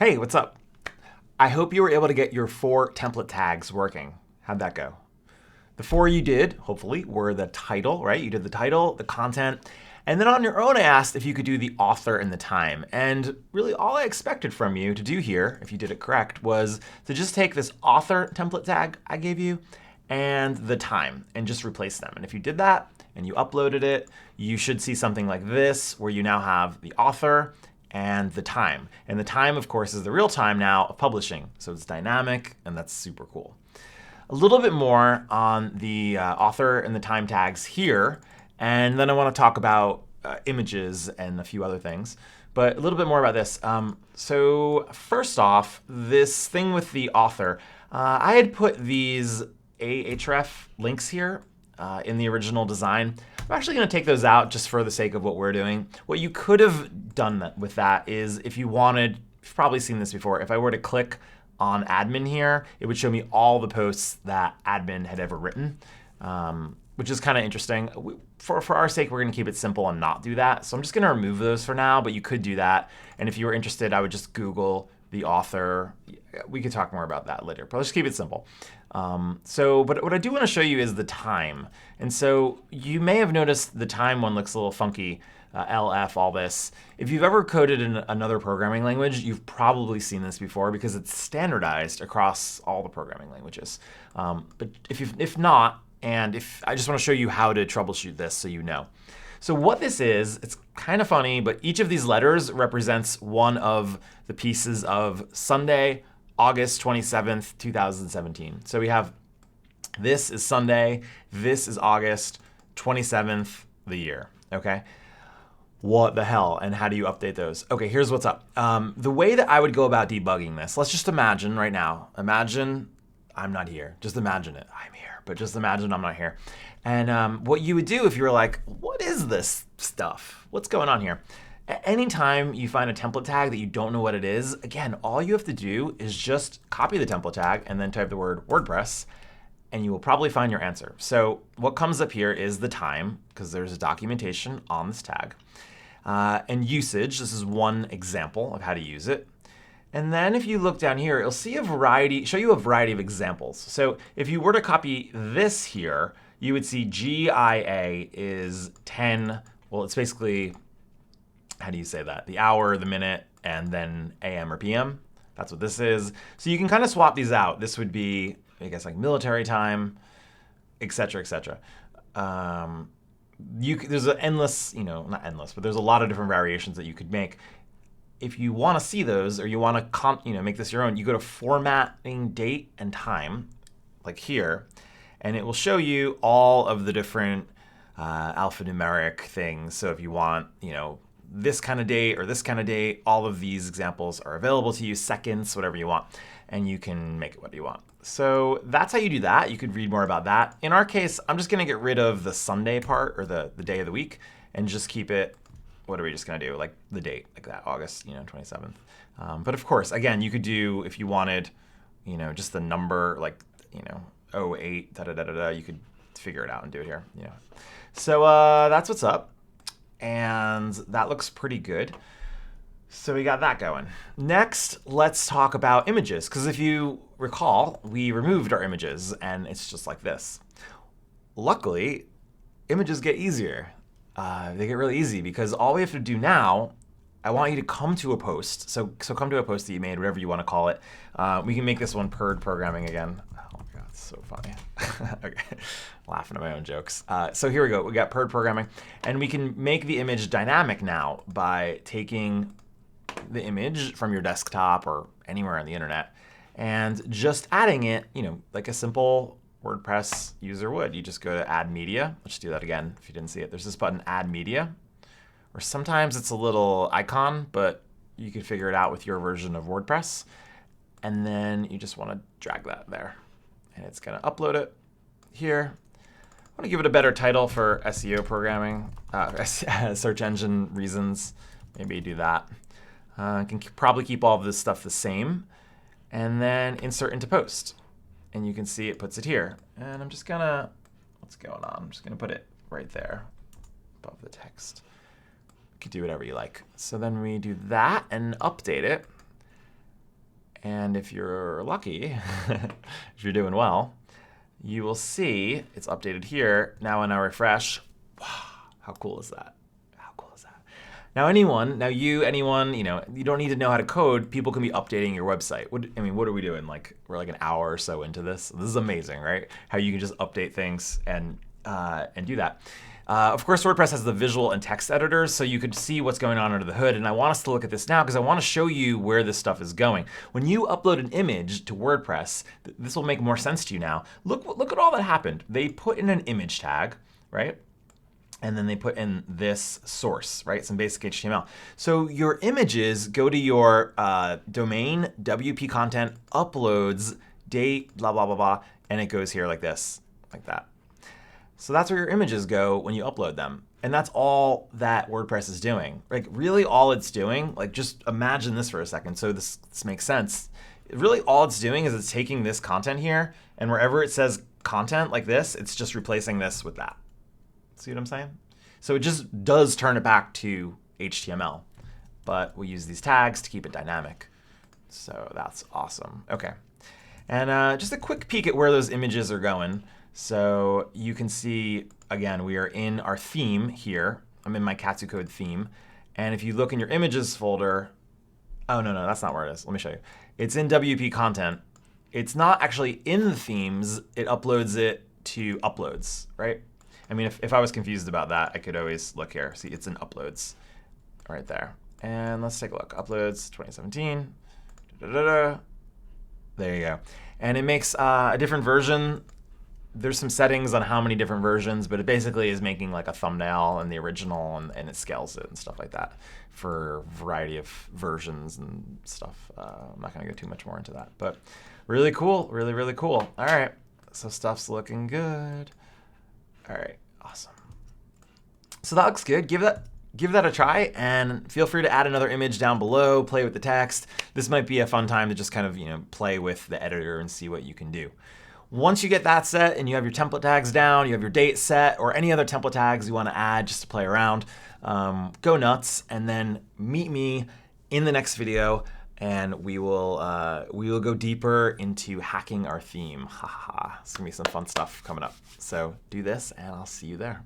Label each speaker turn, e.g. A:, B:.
A: Hey, what's up? I hope you were able to get your 4 template tags working. How'd that go? The 4 you did, hopefully, were the title, right? You did the title, the content, and then on your own I asked if you could do the author and the time. And really all I expected from you to do here, if you did it correct, was to just take this author template tag I gave you and the time and just replace them. And if you did that and you uploaded it, you should see something like this where you now have the author and the time. And the time, of course, is the real time now of publishing. So it's dynamic, and that's super cool. A little bit more on the author and the time tags here, and then I want to talk about images and a few other things. But a little bit more about this. So first off, this thing with the author, I had put these Ahref links here in the original design. I'm actually going to take those out just for the sake of what we're doing. What you could have done with that is if you wanted, you've probably seen this before, if I were to click on admin here, it would show me all the posts that admin had ever written, which is kind of interesting. For our sake, we're going to keep it simple and not do that. So I'm just going to remove those for now, but you could do that. And if you were interested, I would just Google the author. We could talk more about that later, but let's just keep it simple. But what I do want to show you is the time. And so you may have noticed the time one looks a little funky, LF, all this. If you've ever coded in another programming language, you've probably seen this before because it's standardized across all the programming languages. But if not, and if I just want to show you how to troubleshoot this so you know. So what this is, it's kind of funny, but each of these letters represents one of the pieces of Sunday, August 27th, 2017. So we have, this is Sunday, this is August 27th, the year, okay? What the hell, and how do you update those? Okay, here's what's up. The way that I would go about debugging this, let's just imagine right now, imagine I'm not here. Just imagine it. I'm here, but just imagine I'm not here. And what you would do if you were like, what is this stuff? What's going on here? Anytime you find a template tag that you don't know what it is, again, all you have to do is just copy the template tag and then type the word WordPress, and you will probably find your answer. So what comes up here is the time, because there's a documentation on this tag. And usage, this is one example of how to use it. And then if you look down here, it'll see show you a variety of examples. So if you were to copy this here, you would see GIA is 10, well, it's basically, how do you say that? The hour, the minute, and then AM or PM. That's what this is. So you can kind of swap these out. This would be, I guess, like military time, et cetera, et cetera. There's an endless, not endless, but there's a lot of different variations that you could make. If you want to see those, or you want to make this your own, you go to formatting date and time, like here, and it will show you all of the different alphanumeric things. So if you want, this kind of date or this kind of date, all of these examples are available to you, seconds, whatever you want, and you can make it what you want. So that's how you do that. You could read more about that. In our case, I'm just going to get rid of the Sunday part, or the day of the week, and just keep it, what are we just going to do? Like the date, like that, August 27th. But of course, again, you could do, if you wanted, just the number, like, 08, da-da-da-da-da, you could figure it out and do it here. So that's what's up. And that looks pretty good. So we got that going. Next, let's talk about images. Because if you recall, we removed our images, and it's just like this. Luckily, images get easier. They get really easy because all we have to do now, I want you to come to a post. So come to a post that you made, whatever you want to call it. We can make this one PERD programming again. Oh my God, it's so funny. Okay, laughing at my own jokes. So here we go. We got PERD programming, and we can make the image dynamic now by taking the image from your desktop or anywhere on the internet and just adding it, like a simple WordPress user would. You just go to Add Media. Let's do that again if you didn't see it. There's this button, Add Media, or sometimes it's a little icon, but you can figure it out with your version of WordPress. And then you just want to drag that there. And it's going to upload it here. I want to give it a better title for SEO programming, search engine reasons. Maybe do that. I can probably keep all of this stuff the same. And then insert into post. And you can see it puts it here. And I'm just gonna, what's going on? I'm just gonna put it right there above the text. You can do whatever you like. So then we do that and update it. And if you're lucky, if you're doing well, you will see it's updated here. Now when I refresh, wow, how cool is that? How cool is that? Now anyone, you don't need to know how to code. People can be updating your website. What are we doing? We're like an hour or so into this. This is amazing, right? How you can just update things and do that. Of course, WordPress has the visual and text editors, so you could see what's going on under the hood. And I want us to look at this now because I want to show you where this stuff is going. When you upload an image to WordPress, this will make more sense to you now. Look at all that happened. They put in an image tag, right? And then they put in this source, right? Some basic HTML. So your images go to your domain, WP content, uploads, date, blah, blah, blah, blah, and it goes here like this, like that. So that's where your images go when you upload them. And that's all that WordPress is doing. Like really all it's doing, like just imagine this for a second so this makes sense. Really all it's doing is it's taking this content here and wherever it says content like this, it's just replacing this with that. See what I'm saying? So it just does turn it back to HTML, but we use these tags to keep it dynamic. So that's awesome. Okay. And just a quick peek at where those images are going. So you can see, again, we are in our theme here. I'm in my Katsu Code theme. And if you look in your images folder, oh, no, that's not where it is. Let me show you. It's in WP content. It's not actually in the themes. It uploads it to uploads, right? I mean, if I was confused about that, I could always look here. See, it's in uploads right there. And let's take a look. Uploads 2017. There you go. And it makes a different version. There's some settings on how many different versions, but it basically is making like a thumbnail in the original and it scales it and stuff like that for a variety of versions and stuff. I'm not gonna go too much more into that, but really cool, really, really cool. All right, so stuff's looking good. All right, awesome. So that looks good. Give that a try and feel free to add another image down below, play with the text. This might be a fun time to just kind of, play with the editor and see what you can do. Once you get that set and you have your template tags down, you have your date set or any other template tags you want to add just to play around, go nuts and then meet me in the next video and we will go deeper into hacking our theme. Ha ha ha. It's gonna be some fun stuff coming up. So do this and I'll see you there.